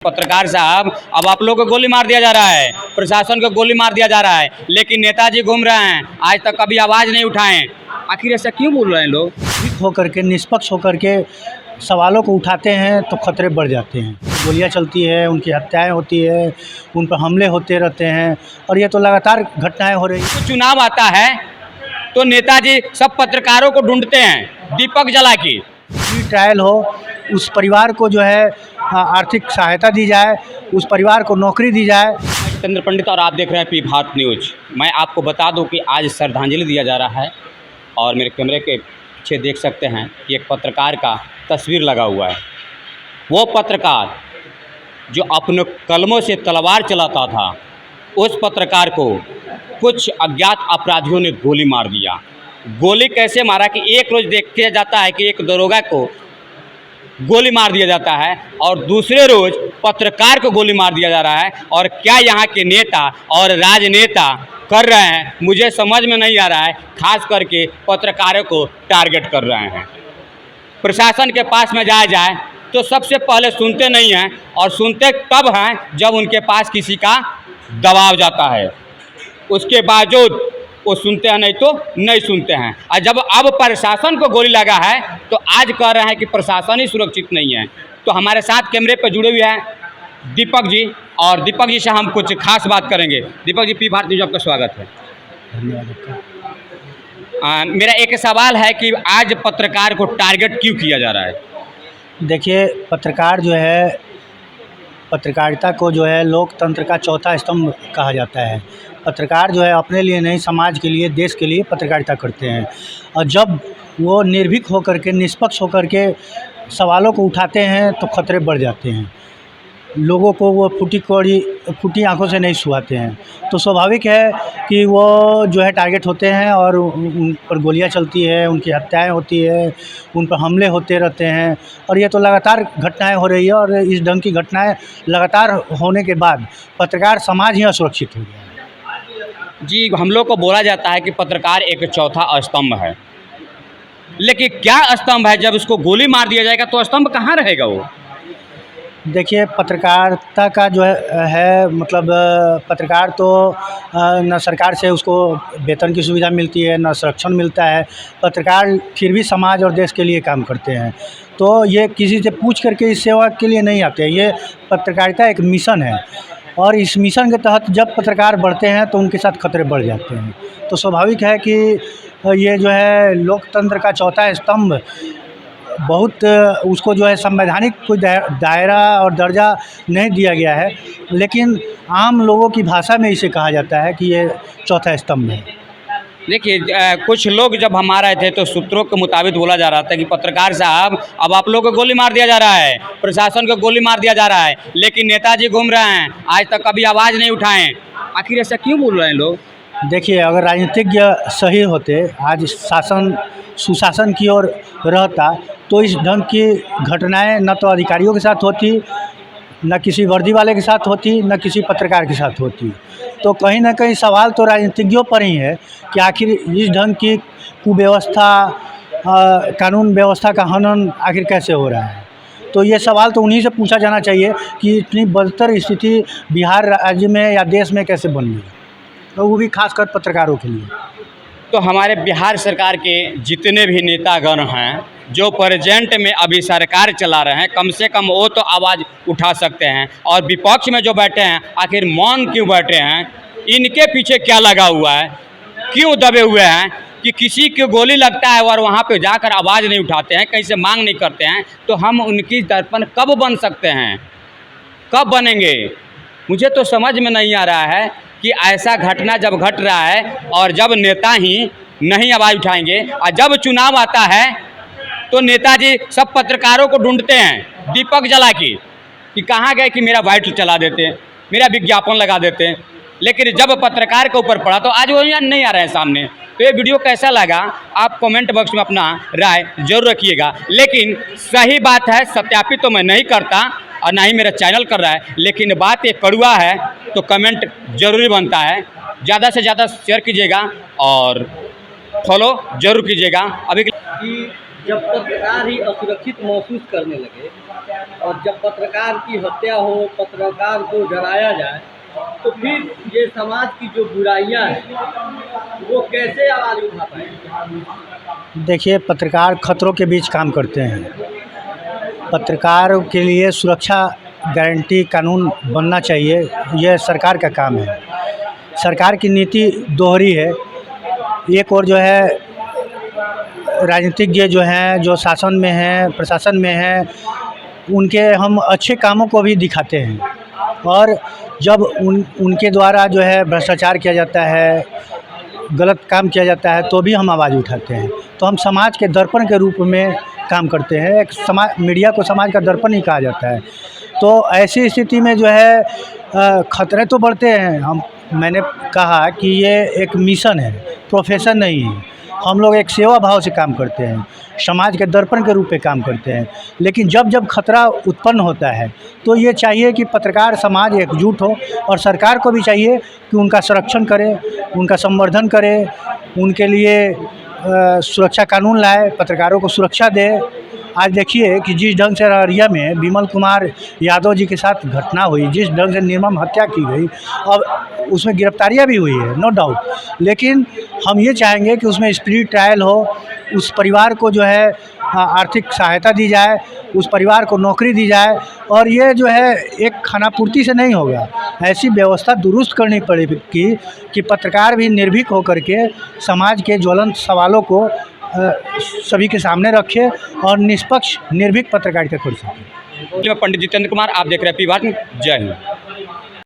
पत्रकार साहब, अब आप लोगों को गोली मार दिया जा रहा है, प्रशासन को गोली मार दिया जा रहा है, लेकिन नेताजी घूम रहे हैं, आज तक कभी आवाज़ नहीं उठाएं। आखिर ऐसा क्यों बोल रहे हैं लोग? होकर के निष्पक्ष होकर के सवालों को उठाते हैं तो खतरे बढ़ जाते हैं। गोलियां चलती है, उनकी हत्याएं होती है, उन पर हमले होते रहते हैं और ये तो लगातार घटनाएं हो रही हैं। तो चुनाव आता है तो नेताजी सब पत्रकारों को ढूंढते हैं दीपक जला के। ट्रायल हो, उस परिवार को जो है आर्थिक सहायता दी जाए, उस परिवार को नौकरी दी जाए। चंद्र पंडित और आप देख रहे हैं पी भारत न्यूज। मैं आपको बता दूं कि आज श्रद्धांजलि दिया जा रहा है और मेरे कैमरे के पीछे देख सकते हैं कि एक पत्रकार का तस्वीर लगा हुआ है। वो पत्रकार जो अपने कलमों से तलवार चलाता था, उस पत्रकार को कुछ अज्ञात अपराधियों ने गोली मार दिया। गोली कैसे मारा कि एक रोज़ देखा जाता है कि एक दरोगा को गोली मार दिया जाता है और दूसरे रोज़ पत्रकार को गोली मार दिया जा रहा है। और क्या यहाँ के नेता और राजनेता कर रहे हैं, मुझे समझ में नहीं आ रहा है। खास करके पत्रकारों को टारगेट कर रहे हैं। प्रशासन के पास में जाया जाए तो सबसे पहले सुनते नहीं हैं और सुनते तब हैं जब उनके पास किसी का दबाव जाता है। उसके बावजूद वो सुनते हैं, नहीं तो नहीं सुनते हैं। और जब अब प्रशासन को गोली लगा है तो आज कह रहे हैं कि प्रशासन ही सुरक्षित नहीं है। तो हमारे साथ कैमरे पर जुड़े हुए हैं दीपक जी, और दीपक जी से हम कुछ खास बात करेंगे। दीपक जी, पी भारत न्यूज आपका स्वागत है। धन्यवाद। मेरा एक सवाल है कि आज पत्रकार को टारगेट क्यों किया जा रहा है? देखिए, पत्रकार जो है, पत्रकारिता को जो है लोकतंत्र का चौथा स्तंभ कहा जाता है। पत्रकार जो है अपने लिए नहीं, समाज के लिए, देश के लिए पत्रकारिता करते हैं। और जब वो निर्भीक होकर के, निष्पक्ष होकर के सवालों को उठाते हैं तो खतरे बढ़ जाते हैं। लोगों को वो फूटी आंखों से नहीं छुआते हैं। तो स्वाभाविक है कि वो जो है टारगेट होते हैं और उन पर गोलियां चलती है, उनकी हत्याएं होती है, उन पर हमले होते रहते हैं और ये तो लगातार घटनाएं हो रही है। और इस ढंग की घटनाएं लगातार होने के बाद पत्रकार समाज ही असुरक्षित हो गया है। जी, हम लोग को बोला जाता है कि पत्रकार एक चौथा स्तंभ है, लेकिन क्या स्तंभ है? जब उसको गोली मार दिया जाएगा तो स्तंभ कहाँ रहेगा वो? देखिए, पत्रकारिता का जो है मतलब पत्रकार तो न सरकार से उसको वेतन की सुविधा मिलती है, न संरक्षण मिलता है। पत्रकार फिर भी समाज और देश के लिए काम करते हैं। तो ये किसी से पूछ करके इस सेवा के लिए नहीं आते हैं। ये पत्रकारिता एक मिशन है और इस मिशन के तहत जब पत्रकार बढ़ते हैं तो उनके साथ खतरे बढ़ जाते हैं। तो स्वाभाविक है कि ये जो है लोकतंत्र का चौथा स्तंभ बहुत उसको जो है संवैधानिक कोई दायरा और दर्जा नहीं दिया गया है, लेकिन आम लोगों की भाषा में इसे कहा जाता है कि ये चौथा स्तंभ है। देखिए, कुछ लोग जब हम आ रहे थे तो सूत्रों के मुताबिक बोला जा रहा था कि पत्रकार साहब, अब आप लोगों को गोली मार दिया जा रहा है, प्रशासन को गोली मार दिया जा रहा है, लेकिन नेताजी घूम रहे हैं, आज तक कभी आवाज़ नहीं उठाएं। आखिर ऐसा क्यों बोल रहे हैं लोग? देखिए, अगर राजनीतिज्ञ सही होते, आज शासन सुशासन की ओर रहता, तो इस ढंग की घटनाएं न तो अधिकारियों के साथ होती, न किसी वर्दी वाले के साथ होती, न किसी पत्रकार के साथ होती। तो कहीं ना कहीं सवाल तो राजनीतिज्ञों पर ही है कि आखिर इस ढंग की कुव्यवस्था, कानून व्यवस्था का हनन आखिर कैसे हो रहा है। तो ये सवाल तो उन्हीं से पूछा जाना चाहिए कि इतनी बदतर स्थिति बिहार राज्य में या देश में कैसे बन गई, तो वो भी खासकर पत्रकारों के लिए। तो हमारे बिहार सरकार के जितने भी नेतागण हैं जो प्रेजेंट में अभी सरकार चला रहे हैं, कम से कम वो तो आवाज़ उठा सकते हैं। और विपक्ष में जो बैठे हैं, आखिर मौन क्यों बैठे हैं? इनके पीछे क्या लगा हुआ है? क्यों दबे हुए हैं कि किसी की गोली लगता है और वहाँ पे जाकर आवाज़ नहीं उठाते हैं, कहीं से मांग नहीं करते हैं? तो हम उनकी दर्पण कब बन सकते हैं, कब बनेंगे? मुझे तो समझ में नहीं आ रहा है कि ऐसा घटना जब घट रहा है और जब नेता ही नहीं आवाज़ उठाएंगे, और जब चुनाव आता है तो नेताजी सब पत्रकारों को ढूंढते हैं दीपक जला के कि कहाँ गए कि मेरा वाइट चला देते हैं, मेरा विज्ञापन लगा देते हैं। लेकिन जब पत्रकार के ऊपर पड़ा तो आज वो यहाँ नहीं आ रहे हैं सामने। तो ये वीडियो कैसा लगा आप कमेंट बॉक्स में अपना राय जरूर रखिएगा। लेकिन सही बात है, सत्यापित तो मैं नहीं करता और ना ही मेरा चैनल कर रहा है, लेकिन बात ये कड़वा है तो कमेंट जरूरी बनता है। ज़्यादा से ज़्यादा शेयर कीजिएगा और फॉलो जरूर कीजिएगा। अभी कि जब पत्रकार ही असुरक्षित महसूस करने लगे और जब पत्रकार की हत्या हो, पत्रकार को डराया जाए, तो फिर ये समाज की जो बुराइयां हैं वो कैसे आवाज़ उठा पाएंगे? देखिए, पत्रकार खतरों के बीच काम करते हैं। पत्रकारों के लिए सुरक्षा गारंटी कानून बनना चाहिए, यह सरकार का काम है। सरकार की नीति दोहरी है। एक और जो है राजनीतिज्ञ जो हैं, जो शासन में हैं, प्रशासन में हैं, उनके हम अच्छे कामों को भी दिखाते हैं, और जब उनके द्वारा जो है भ्रष्टाचार किया जाता है, गलत काम किया जाता है, तो भी हम आवाज़ उठाते हैं। तो हम समाज के दर्पण के रूप में काम करते हैं। एक मीडिया को समाज का दर्पण ही कहा जाता है। तो ऐसी स्थिति में जो है खतरे तो बढ़ते हैं। मैंने कहा कि ये एक मिशन है, प्रोफेशन नहीं है। हम लोग एक सेवा भाव से काम करते हैं, समाज के दर्पण के रूप में काम करते हैं। लेकिन जब जब खतरा उत्पन्न होता है तो ये चाहिए कि पत्रकार समाज एकजुट हो, और सरकार को भी चाहिए कि उनका संरक्षण करे, उनका संवर्धन करे, उनके लिए सुरक्षा कानून लाए, पत्रकारों को सुरक्षा दे। आज देखिए कि जिस ढंग से अररिया में विमल कुमार यादव जी के साथ घटना हुई, जिस ढंग से निर्मम हत्या की गई, अब उसमें गिरफ्तारियां भी हुई है, नो डाउट। लेकिन हम ये चाहेंगे कि उसमें स्पीडी ट्रायल हो, उस परिवार को जो है आर्थिक सहायता दी जाए, उस परिवार को नौकरी दी जाए, और ये जो है एक खानापूर्ति से नहीं होगा। ऐसी व्यवस्था दुरुस्त करनी पड़ेगी कि पत्रकार भी निर्भीक होकर के समाज के ज्वलंत सवालों को सभी के सामने रखे और निष्पक्ष निर्भीक पत्रकारिता कर सके। पंडित जितेंद्र कुमार, आप देख रहे हैं पी भारत न्यूज़। जय हिंद।